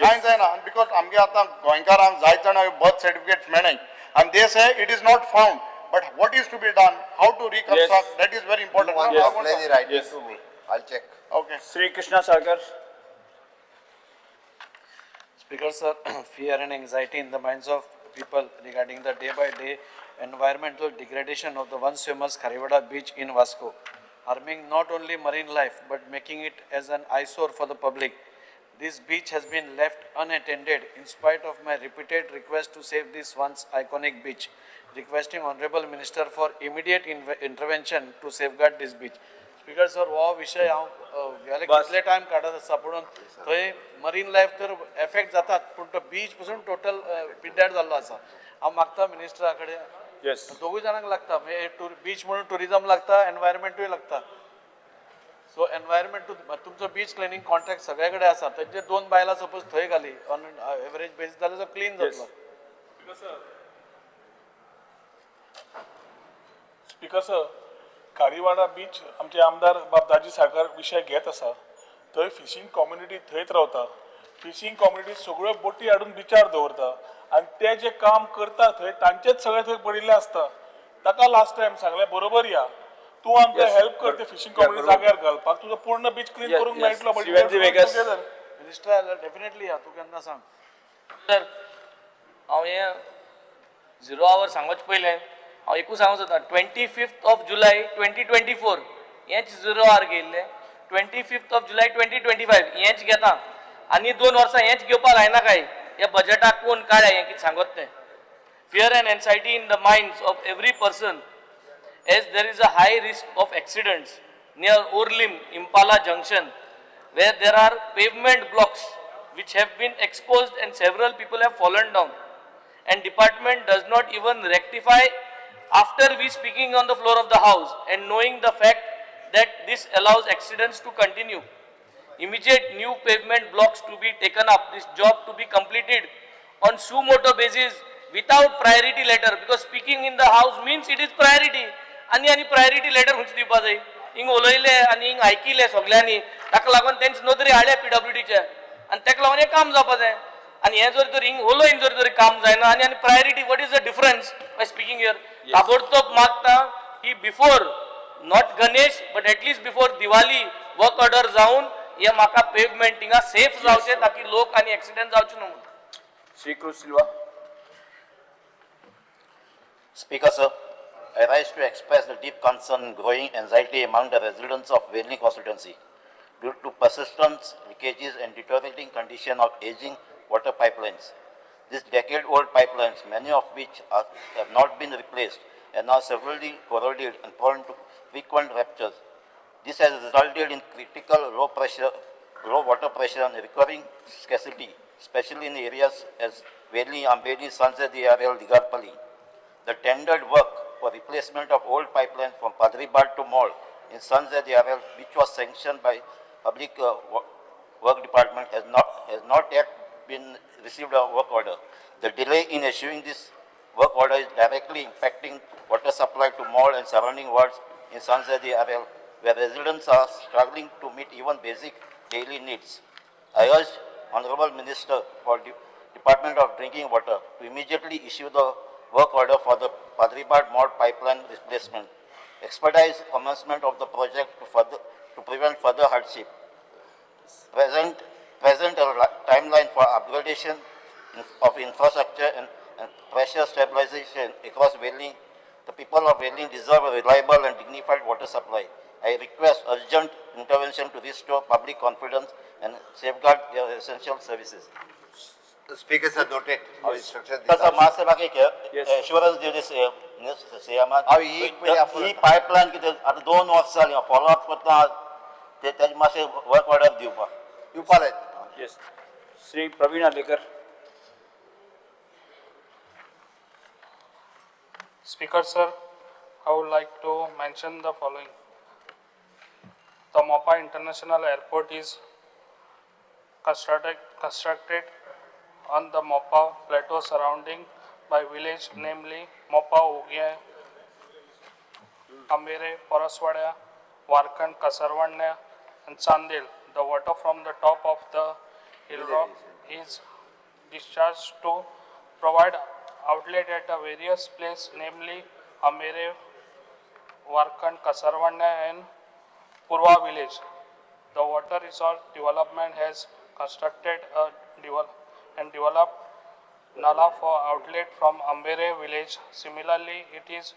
कांय जायना बिकॉज आमगे आतां गोंयकारांक जायत जाणां बर्थ सर्टिफिकेट मेळ्ळाय and they say it is not found, but what is to be done, how to reconstruct, that is very important. You want to play the writing to me. I'll check. Okay. Sri Krishna Sarkar. Speaker sir, fear and anxiety in the minds of people regarding the day-by-day environmental degradation of the once famous Kharivada beach in Vasco, harming not only marine life but making it as an eyesore for the public. This beach has been left unattended in spite of my repeated request to save this once iconic beach, requesting Honorable Minister for immediate intervention to safeguard this beach. Speaker sir, हो विषय हांव गेले कितले time काडत आसा पूण थंय marine life तर effect जातात पूण तो बीच पसून टोटल पिड्ड्यार जाल्लो आसा. हांव मागता मिनिस्टरा कडेन दोगूय जाणांक लागता बीच म्हणून टुरिजम लागता एनवायरमेंटूय लागता. सो एनवायरमेंट तुमचो बीच क्लिनिंग कॉन्ट्रॅक्ट सगळे कडेन आसा तेजे 2 बायलां सपोज थंय घाली ऑन एवरेज बेसीस जाल्यार तो क्लीन जातलो. स्पीकर सर, कारीवाडा बीच आमचे आमदार बाबदाजी साळकार विशय घेत आसा. थंय फिशींग कम्युनिटी थंयच रावता. फिशींग कम्युनिटी सगळ्यो बोटी हाडून बिचार दवरता आनी ते जे काम करता थंय तांचेच सगळे थंय पडिल्ले आसता. ताका लास्ट टायम सांगलें बरोबर या तूं आमकां हेल्प कर ते फिशींग कम्युनिटी जाग्यार घालपाक तुजो पूर्ण बीच क्लीन करूंक मेळटलो. मिनिस्टर डेफिनेटली या तूं केन्ना सांग. सर हांव हें 0 आवर सांगोच पयलें हांव एकूच सांगूंक सोदता 25 जुलय 2024 हेंच 0 आवर गेल्लें. 25 जुलय 2025 हेंच घेता आनी 2 वर्सां हेंच घेवपाक लायना काय ह्या बजेटाक कोण काडया हें कितें सांगत तें. Fear and anxiety in the minds of every person as there is a high risk of accidents near Orlim Impala Junction where there are pavement blocks which have been exposed and several people have fallen down and department does not even rectify after we speaking on the floor of the house and knowing the fact that this allows accidents to continue. Immediate new pavement blocks to be taken up, this job to be completed on suo motu basis without priority letter because speaking in the house means it is priority. आनी priority letter खंयचे दिवपा जाय. हिंग उलयले आनी हिंग आयकिले सगल्यांनी ताका लागून तेंचे नदरे हाडले PWDचे आनी ताका लागून हें काम जावपा जाय. आनी हें जर तर हिंग उलयन जर तरी काम जायना आनी priority what is the difference by speaking here. ताबडतोब मागता की before not Ganesh but at least before Diwali work order जावन हे म्हाका पेवमेंट हिंगा सेफ जावचे ताकी लोक आनी एक्सिडेंट जावचे न्हू. Sri Cruz Silva. Speaker sir, I rise to express the deep concern and growing anxiety among the residents of Velley constituency due to persistent leakages and deteriorating condition of aging water pipelines. These decade-old pipelines, many of which have not been replaced and are severely corroded and prone to frequent ruptures. This has resulted in critical low water pressure and recurring scarcity, especially in areas as Velley, Ambedi, Sanzadi, RL, Digarpalli. The tendered work for replacement of old pipeline from Padribad to Mall in Sanzadi RL, which was sanctioned by Public Work Department, has not yet been received a work order. The delay in issuing this work order is directly impacting water supply to Mall and surrounding wards in Sanzadi RL, where residents are struggling to meet even basic daily needs. I urge Honorable Minister for Department of Drinking Water to immediately issue the work order for the Padribad Mall pipeline replacement, expedite commencement of the project to prevent further hardship, present a timeline for upgradation of infrastructure and pressure stabilization across Velley. The people of Velley deserve a reliable and dignified water supply. I request urgent intervention to restore public confidence and safeguard their essential services. The speakers are noted. Our instructions. Sir, Master assurance give this he pipeline कितें आतां 2 verse जालीं follow up करता तेजे मातशें work order दिवपा लायत. Yes. Sri Praveen Adekar. Speaker sir, I would like to mention the following. The Mopa International Airport is constructed on the Mopa plateau surrounding by village namely Mopa, Ugya, Ambere, Paraswada, Warkan, Kasarvanya and Chandel. The water from the top of the is discharged to provide outlet at the various places, namely Amere, Warkand, Kasarwanda and Purva village. The water resource development has constructed and developed Nala for outlet from Ambere village. Similarly, it is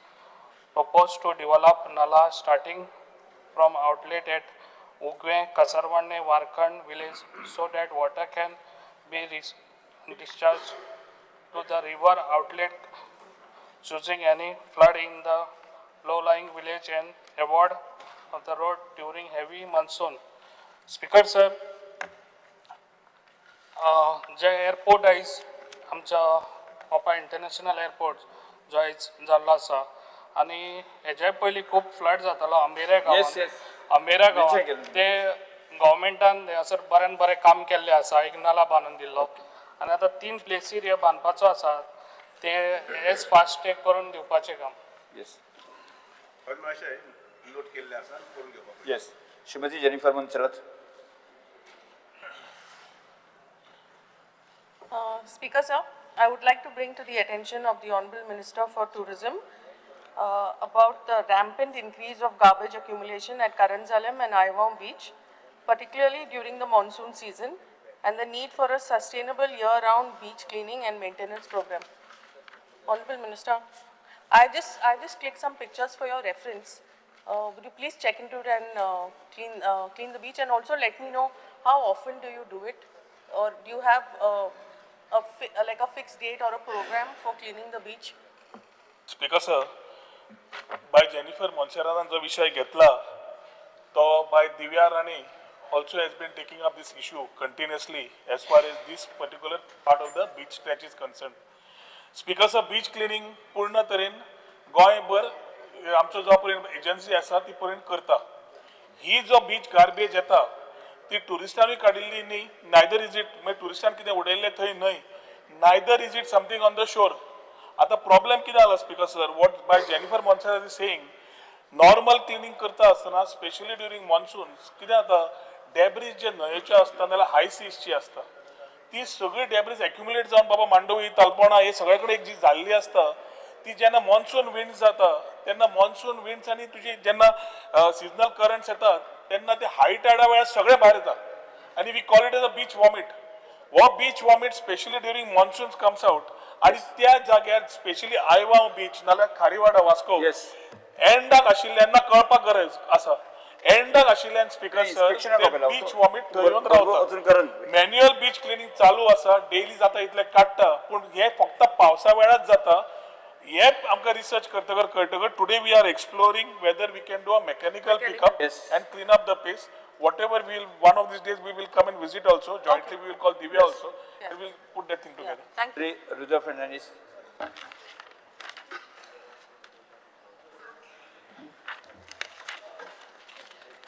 proposed to develop Nala starting from outlet at Ugwe, Kasarwande, Warkand village so that water can be discharged to the river outlet, choosing any flood in the low-lying village and avoid of the road during heavy monsoon. Speaker sir, J airport आयज आमच्या Mopa international airport जो आयज जाल्लो आसा आनी हेज्या पयलीं खूब फ्लड जातालो अंबेऱ्या गांवांत. अंबेऱ्या गांवांत ते गव्हर्मेंटान हांगासर बऱ्यान बरें काम केल्लें आसा, एक नाला बांदून दिल्लो आनी आतां 3 प्लेसीर हे बांदपाचो आसा ते एज फास्ट टेक करून दिवपाचें काम. येस येस श्रीमती जेनिफर मंचरत. Speaker sir, I would like to bring to the attention of the Honorable Minister for Tourism about the rampant increase of garbage accumulation at Karanzalem and Iwam Beach, particularly during the monsoon season, and the need for a sustainable year-round beach cleaning and maintenance program. Honorable Minister, I just clicked some pictures for your reference. Would you please check into it and clean the beach, and also let me know how often do you do it, or do you have like a fixed date or a program for cleaning the beach? Speaker sir, by Jennifer मोन्सेरातान जो विषय घेतला तो bye Divya Rani also has been taking up this issue continuously as far as this particular part of the beach stretch is concerned. Speaker sir, beach cleaning पूर्ण तरेन गोंयभर आमचो जो पर्यंत एजन्सी आसा ती पर्यंत करता. ही जो बीच गार्बेज येता ती टुरिस्टांनी काडिल्ली न्ही, नायदर इज इट म्हणजे टुरिस्टान कितें उडयल्लें थंय न्हय, neither is it something on the shore. आतां प्रॉब्लेम कितें जाला speaker sir, what bye Jennifer Monserrate is saying, normal cleaning करता आसतना स्पेशली ड्युरींग मॉन्सून कितें जाता, डॅब्रीज जे न्हंयेच्यो आसता नाल्यार हाय सीजची आसता ती सगळी डॅब्रीज एक्युमुलेट जावन बाबा मांडवी तालपणा हे सगळे कडेन एक जी जाल्ली आसता ती जेन्ना मॉन्सून विंड्स जाता तेन्ना मॉन्सून विंड्स आनी तुजी जेन्ना सिजनल करंट्स येतात तेन्ना ते हाय टायडा वेळार सगळे भायर येता आनी we call it as a beach vomit. हो beach vomit specially during monsoons comes out आनी त्या जाग्यार स्पेशली आयवाव बीच नाल्यार खारीवाडा वास्को एंडाक आशिल्ल्यांना कळपाक गरज आसा. एंडाक आशिल्ल्यान स्पीकर सर बीच वॉमिट थंय येवन रावता. मॅन्युअल बीच क्लिनिंग चालू आसा, डेली जाता इतले काडटा, पूण हे फक्त पावसा वेळाच जाता. हे आमकां रिसर्च करतकर कळटकर today we are exploring whether we can do a mechanical pickup and clean up the place. Whatever we will, one of these days we will come and visit also. Jointly we will call Divya also. We will put that thing together. Thank you. Rudra Fernandez.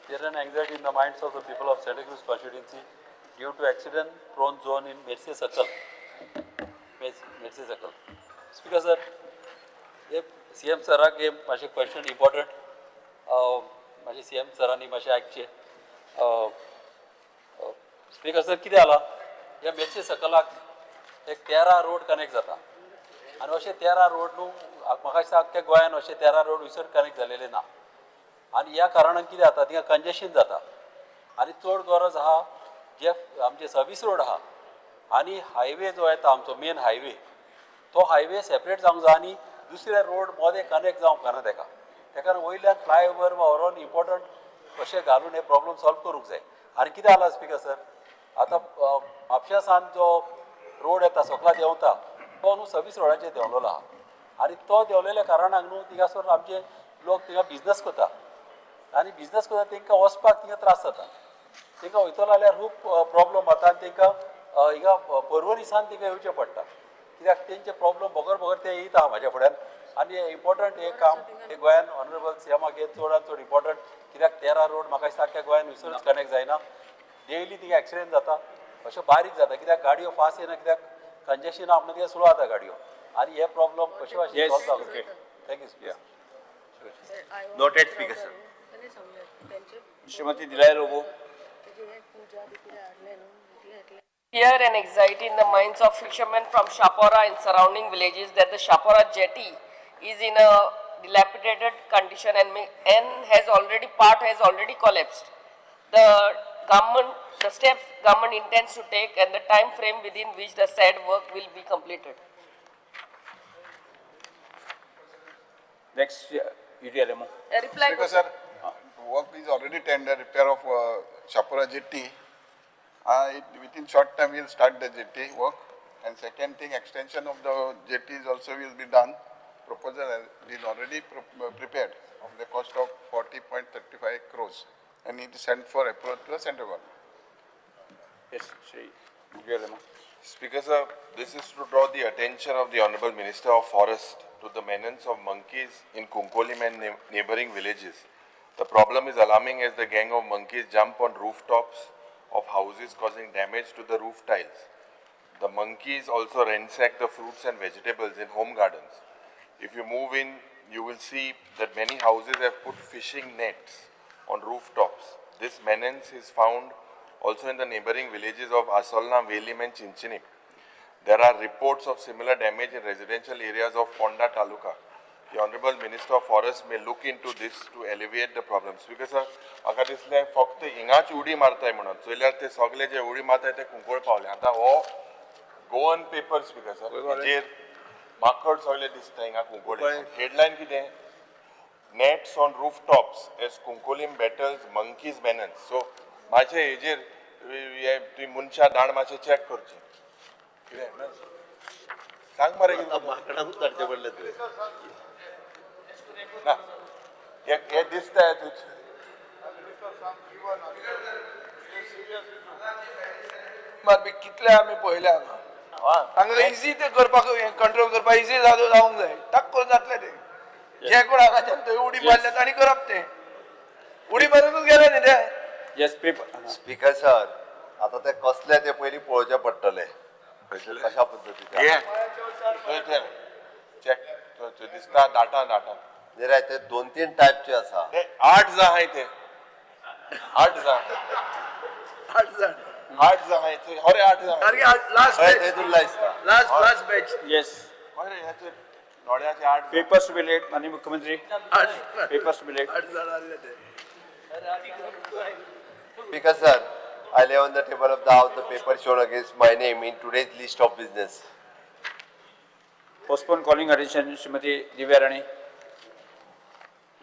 There is an anxiety in the minds of the people of Santa Cruz constituency due to accident-prone zone in Mercy Circle. Mercy Circle. Speaker sir, CM सराक हे मातशें question important. मातशें CM सरांनी मातशें आयकचें. Speaker sir कितें जाला, ह्या mercy सकलाक एक 13 road connect जाता आनी अशें 13 रोड न्हू म्हाका दिसता आख्ख्या गोंयान अशें 13 रोड विसर कनेक्ट जालेले ना आनी ह्या कारणान कितें जाता थिंगा कंजेशन जाता आनी चड गरज आहा जे आमचे सर्वीस रोड आहा आनी हायवे जो येता आमचो मेन हायवे तो हायवे सेपरेट जावंक जाय आनी दुसरे रोड मदें कनेक्ट जावंक ना तेका वयल्यान फ्लायओवर वा व्हरोन इम्पॉर्टंट कशें घालून हे प्रॉब्लेम सॉल्व करूंक जाय. आनी कितें जाला स्पीकर सर, आतां म्हापशासान जो रोड येता सकला देंवता तो न्हू सर्वीस रोडाचेर देंवलेलो आहा आनी तो देंवलेल्या कारणाक न्हू थिंगासर आमचे लोक थिंगा बिजनस करता आनी बिजनस करता तांकां वचपाक थिंगा त्रास जाता. तांकां वयतलो जाल्यार खूब प्रॉब्लम जाता आनी तांकां हिंगा पर्वरीसान तांकां येवचें पडटा कित्याक तेंचे प्रॉब्लम बगर ते येता म्हाज्या फुड्यान आनी इम्पॉर्टंट हे काम हे गोंयान ऑनरेबल सीएमाक हे चडांत चड इम्पॉर्टंट कित्याक 13 रोड म्हाका दिसता आख्ख्या गोंयान विसरूच कनेक्ट जायना. डेली थिंगा एक्सिडेंट जाता अशें बारीक जाता कित्याक गाडयो फास्ट येना कित्याक कंजेशन आपणा थिंगा स्लो जाता गाडयो आनी हे प्रॉब्लम कशे भाशेन सॉल्व जावंक जाय. Thank you speaker. Noted, Speaker sir. Shrimati दिलाय Lobo. Fear and anxiety in the minds of fishermen from Shapora and surrounding villages that the Shapora jetty is in a dilapidated condition and part has already collapsed. The steps government intends to take and the time frame within which the said work will be completed. Next, UDLMO. A reply. Speaker sir, work is already tender, repair of Chapura jetty. Within short time we'll start the jetty work. And second thing, extension of the jetties also will be done. Proposal is already prepared of the cost of 40.35 crores. And it is sent for approval to the central government. Yes, Shri UDLMO. Speaker sir, this is to draw the attention of the Honorable Minister of Forest to the menace of monkeys in Kunkolim and neighboring villages. The problem is alarming as the gang of monkeys jump on rooftops of houses causing damage to the roof tiles. The monkeys also ransack the fruits and vegetables in home gardens. If you move in, you will see that many houses have put fishing nets on rooftops. This menace is found also in the neighboring villages of Asolna, Velim and Chinchinim. There are reports of similar damage in residential areas of Ponda Taluka. The Honorable Minister of Forest may look into this to alleviate the problems. Because म्हाका दिसलें फक्त हिंगाच उडी मारताय म्हणून चोयल्यार ते सगळे जे उडी मारताय ते कुंकळ पावले. आतां हो गोवन पेपर स्पीकर सर हेजेर माकड सगळे दिसता हिंगा कुंकळ. हेडलायन कितें? Nets on rooftops as Kunkolim battles monkeys menace. So माझे हेजेर तुमी मनशा धाड मातशें चॅक करचें. कितें सांग मरे माकडांक काडचे पडले तुवें. ना हे दिसता तुझ मारपी कितले आमी पळयले हांगा तांकां इजी ते करपाक कंट्रोल करपाक इजी जावंक जाय. टक करून जातले ते. जे कोण हांगाच्यान थंय उडी मारले तांणी करप ते. उडी मारूनच गेले न्ही ते. Yes, paper. स्पीकर सर, आता ते कसले ते पयलीं पळोवचे पडटले. कशा पद्दतीचे. चॅक दिसता डाटा जर ते 2-3 टायपचे आसा. 8 जाण आहाय ते 8 जाण 8 जाण आहाय ते. अरे 8 जाण लास्ट तेतून लायसता. Last batch. Yes. अरे ह्याचे नोड्याचे 8 Papers to be laid, माननीय मुख्यमंत्री. Papers to be laid. 8 जण आले ते. Speaker sir, I lay on the table of the House the paper shown against my name in today's list of business. Postpone calling attention, Srimati Divya Rani.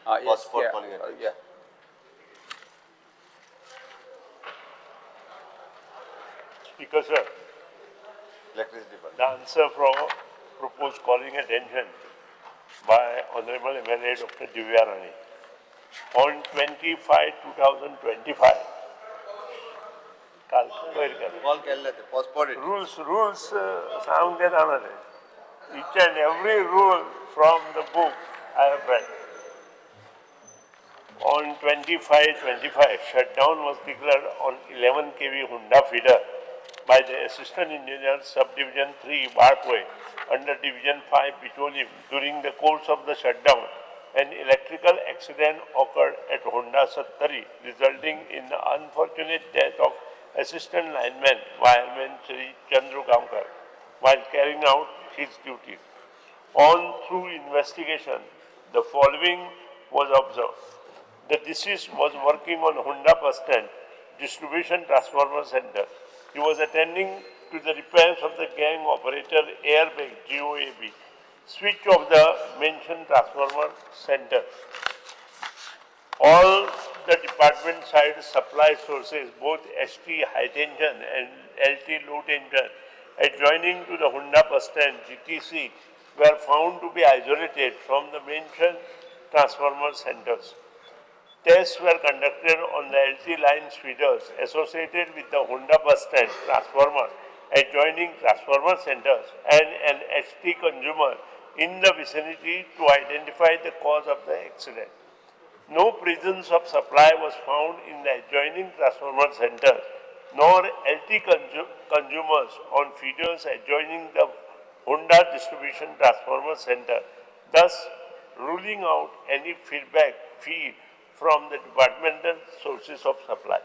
Yes, Postpone yeah, calling attention. yeah. Speaker sir, Electricity Department. the answer from proposed calling attention by Honorable MLA Dr. Divya Rani. On 25/2025, Call केल्ले ते postpone it. rules सांगूंक जाणार आहे. Each and every rule from the book I have read. On 25/25, shutdown was declared on 11 kV Honda feeder by the Assistant Engineer Subdivision 3 Barkway under Division 5 Petroleum. During the course of the shutdown, an electrical accident occurred at Honda Sattari, resulting in the unfortunate death of Assistant Lineman Wireman Sri Chandru Gamkar while carrying out his duties. Through investigation, the following was observed. The deceased was working on Honda bus stand distribution transformer center. He was attending to the repairs of the gang operator airbag GOAB switch of the mentioned transformer center. All the department side supply sources, both ST high tension and LT low tension, adjoining to the Honda bus stand GTC, were found to be isolated from the mentioned transformer centers. Tests were conducted on the LT line feeders associated with the Honda bus stand transformer, adjoining transformer centers, and an HT consumer in the vicinity to identify the cause of the accident. No presence of supply was found in the adjoining transformer center, nor LT consumers on feeders adjoining the Honda distribution transformer center, thus ruling out any feedback feed from the departmental sources of supply.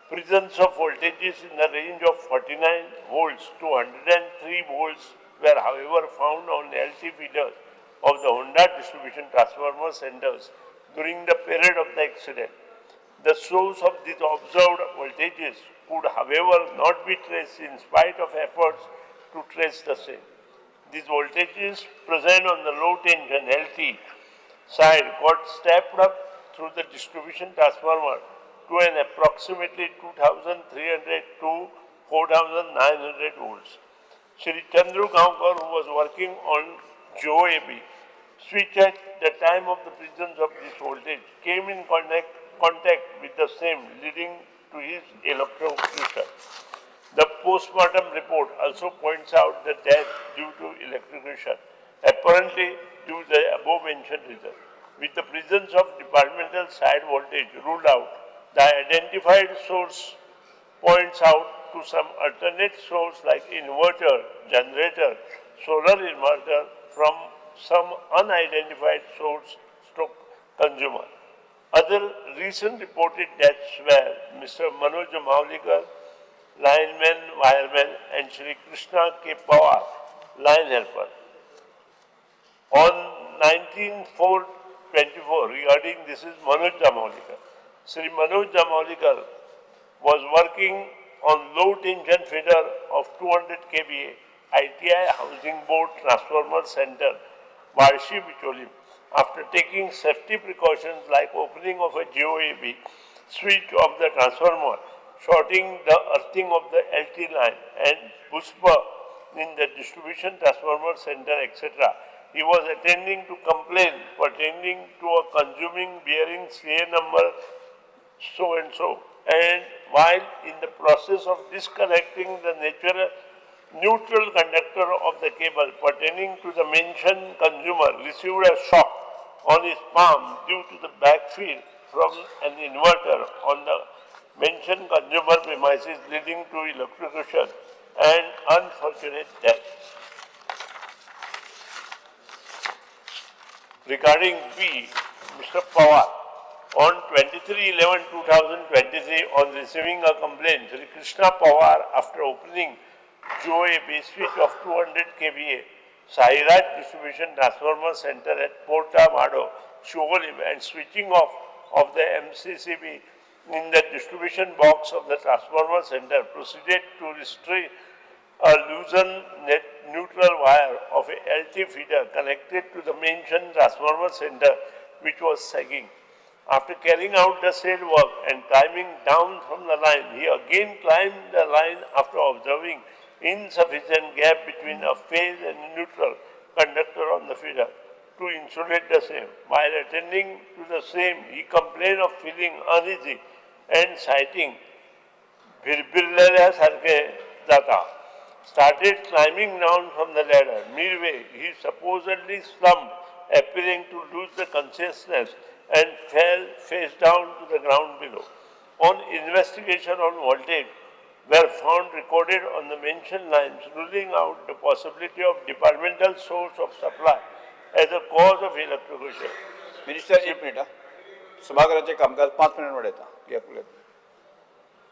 Presence of voltages in the range of 49 volts to 103 volts were however found on LT feeders of the Honda distribution transformer centers during the period of the accident. The source of these observed voltages could however not be traced in spite of efforts to trace the same. These voltages present on the low tension LT side got stepped up through the distribution transformer to an approximately 2300 to 4900 volts. Shri Chandru Gaonkar, who was working on GOAB switch at the time of the presence of this voltage, came in contact with the same, leading to his electrocution. The postmortem report also points out the death due to electrocution, apparently due to the above mentioned reason. With the presence of departmental side voltage ruled out, the identified source points out to some alternate source like inverter, generator, solar inverter from some unidentified source stroke consumer. Other recent reported deaths were Mr. Manoj Maulikar, lineman, wireman, and Shri Krishna K. Pawar, line helper. On 19/4/24, regarding this is Manoj Maulikar. Shri Manoj Maulikar was working on low tension feeder of 200 kVA ITI Housing Board Transformer Center, Varshi Bicholi, after taking safety precautions like opening of a GOAB switch of the transformer, shorting the earthing of the LT line and BUSPA in the distribution transformer center, etc. He was attending to complaint pertaining to a consuming bearing CA number so and so, and while in the process of disconnecting the neutral conductor of the cable pertaining to the mentioned consumer received a shock on his palm due to the backfeed from an inverter on the mentioned consumer premises, leading to electrocution and unfortunate death. Regarding B, Mr. Pawar, on 23/11/2023, on receiving a complaint, Sri Krishna Pawar, after opening GOAB switch of 200 kVA Sahiraj Distribution Transformer Center at Porta Mado, Shogolim, and switching off of the MCCB in the distribution box of the transformer center, proceeded to restrain a loosened neutral wire of a LT feeder connected to the mentioned transformer center, which was sagging. After carrying out the said work and climbing down from the line, he again climbed the line after observing insufficient gap between a phase and neutral conductor on the feeder to insulate the same. While attending to the same, he complained of feeling uneasy and citing भिरभिरलेल्यासारखे जाता. Started climbing down from the ladder. Midway, he supposedly slumped, appearing to lose the consciousness, and fell face down to the ground below. On investigation on voltage, were found recorded on the mentioned lines, ruling out the possibility of departmental source of supply as a cause of electrocution. Minister, 1 minute. सभागृहाचे कामकाज 5 minute वाढवता.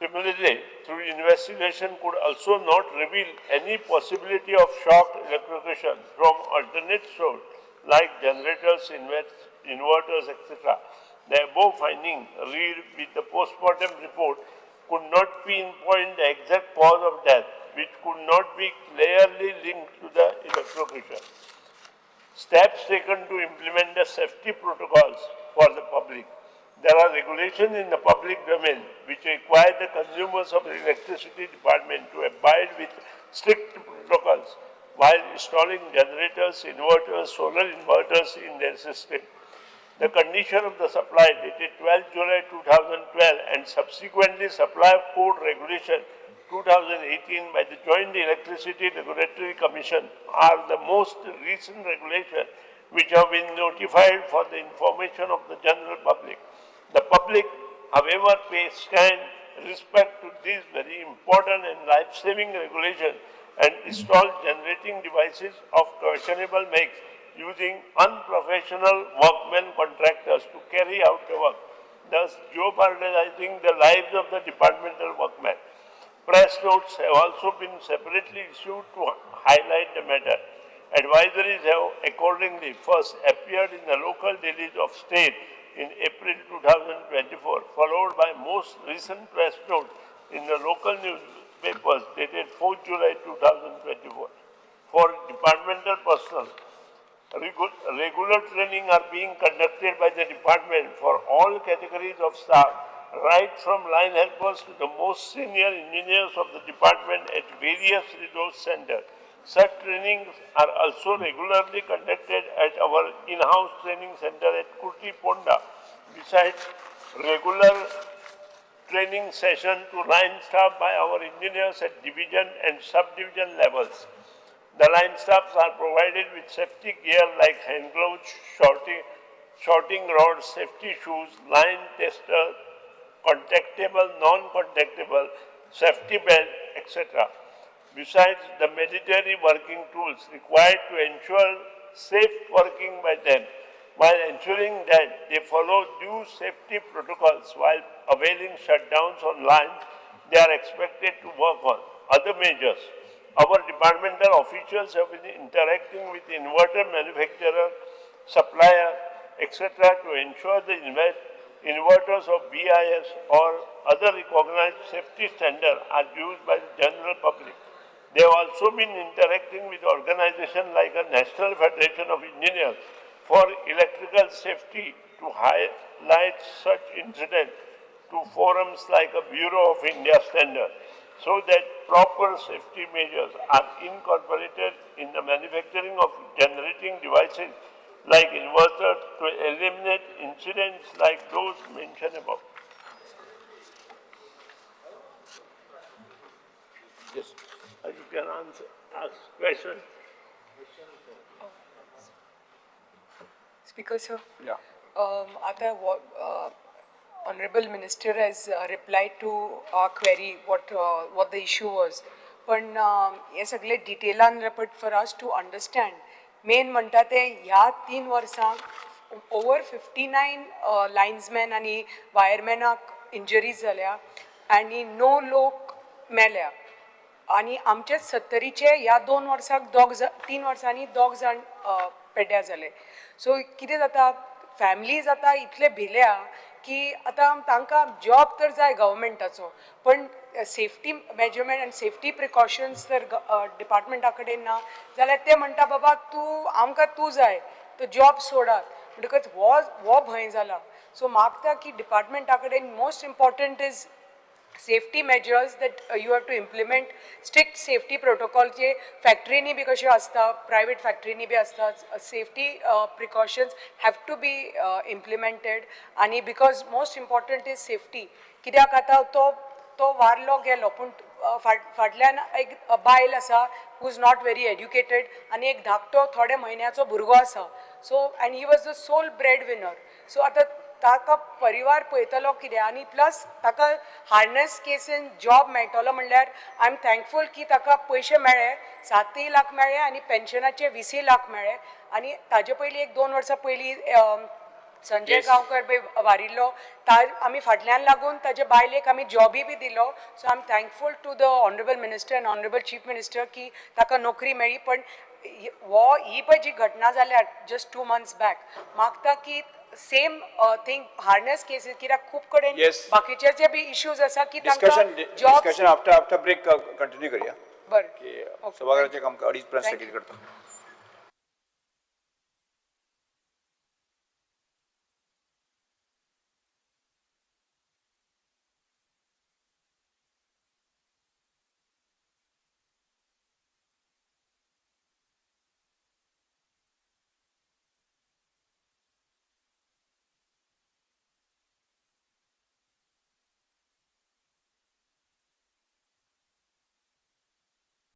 Similarly, through investigation could also not reveal any possibility of shock electrocution from alternate source like generators, inverters, etc. The above finding, read with the postmortem report, could not pinpoint the exact cause of death, which could not be clearly linked to the electrocution. Steps taken to implement the safety protocols for the public. There are regulations in the public domain which require the consumers of the electricity department to abide with strict protocols while installing generators, inverters, solar inverters in their system. The condition of the supply dated 12 July 2012 and subsequently Supply Code Regulation 2018 by the Joint Electricity Regulatory Commission are the most recent regulations which have been notified for the information of the general public. The public, however, pays scant respect to these very important and life-saving regulations and install generating devices of questionable make using unprofessional workmen contractors to carry out the work. thus jeopardizing the lives of the departmental workmen. Press notes have also been separately issued to highlight the matter. Advisories have accordingly first appeared in the local dailies of state in April 2024, followed by most recent press note in the local newspapers dated 4 July 2024. For departmental personnel, regular training are being conducted by the department for all categories of staff, right from line helpers to the most senior engineers of the department at various resource centers. Such trainings are also regularly conducted at our in-house training center at Kurti Ponda. Besides regular training session to line staff by our engineers at division and subdivision levels. The line staffs are provided with safety gear like hand gloves, shorting rods, safety shoes, line tester, contactable, non-contactable, safety belt, etc. Besides the mandatory working tools required to ensure safe working by them, while ensuring that they follow due safety protocols while availing shutdowns on lines, they are expected to work on other measures. Our departmental officials have been interacting with inverter manufacturer, supplier, etc. to ensure the inverters of BIS or other recognized safety standards are used by the general public. They have also been interacting with organizations like the National Federation of Engineers for Electrical Safety to highlight such incidents to forums like a Bureau of India Standard, so that proper safety measures are incorporated in the manufacturing of generating devices like inverters to eliminate incidents like those mentioned above. Yes, you can ask questions. Speaker, sir. Yeah. Honorable Minister has replied to our query what the issue was. पण हे सगळे डिटेलान report for us to understand. Main म्हणटा ते ह्या 3 वर्सांक over 59 linesmen आणि wiremenaक injuries जाल्या आणि 9 लोक मेल्या आणि आमचे 70चे ह्या 2 वर्सांक 3 वर्सांनी 2 जाण पेड्ड्या जाले. सो कितें जाता फॅमिलीज आतां इतले भिल्या की आतां तांकां जॉब तर जाय गव्हर्मेंटाचो पण सेफ्टी मेजरमेंट आनी सेफ्टी प्रिकॉशन्स तर डिपार्टमेंटा कडेन ना जाल्यार ते म्हणटा बाबा आमकां तूं जाय तो जॉब सोडात म्हणटकच हो भंय जाला. सो मागता की डिपार्टमेंटा कडेन most important is safety measures that you have to implement strict safety protocol J फॅक्टरीनी B कशें आसता प्रायवेट फॅक्टरीनी बी आसता safety precautions have to be implemented आणि because most important is safety कित्याक आतां तो वारलो गेलो पूण फाटल्यान एक बायल आसा who is not very educated आणि एक धाकटो थोडे म्हयन्याचो भुरगो आसा so and he was the sole breadwinner so आतां ताका परिवार पळयतलो कितें आनी प्लस ताका हार्नेस केसीन जॉब मेळटलो म्हणल्यार आय एम थँकफूल की ताका पयशे मेळ्ळे 7 लाख मेळ्ळे आनी पेन्शनाचे 20 लाख मेळ्ळे आनी ताजे पयलीं एक 2 वर्सां पयलीं संजय गांवकर वारिल्लो आमी फाटल्यान लागून ताजे बायलेक आमी जॉबी बी दिलो so I am thankful to the honourable minister and honourable chief minister की ताका नोकरी मेळ्ळी पण ही पळय जी घटना जाल्या जस्ट 2 months बॅक मागता की सेम थिंग हार्नेस केसीस कित्याक खूब कडेन बाकीचे जे बी इश्यूज आसा की डिस्कशन आफ्टर ब्रेक कंटिन्यू करूया बरें सभागृहाचे काम 2:30 सेटल करता.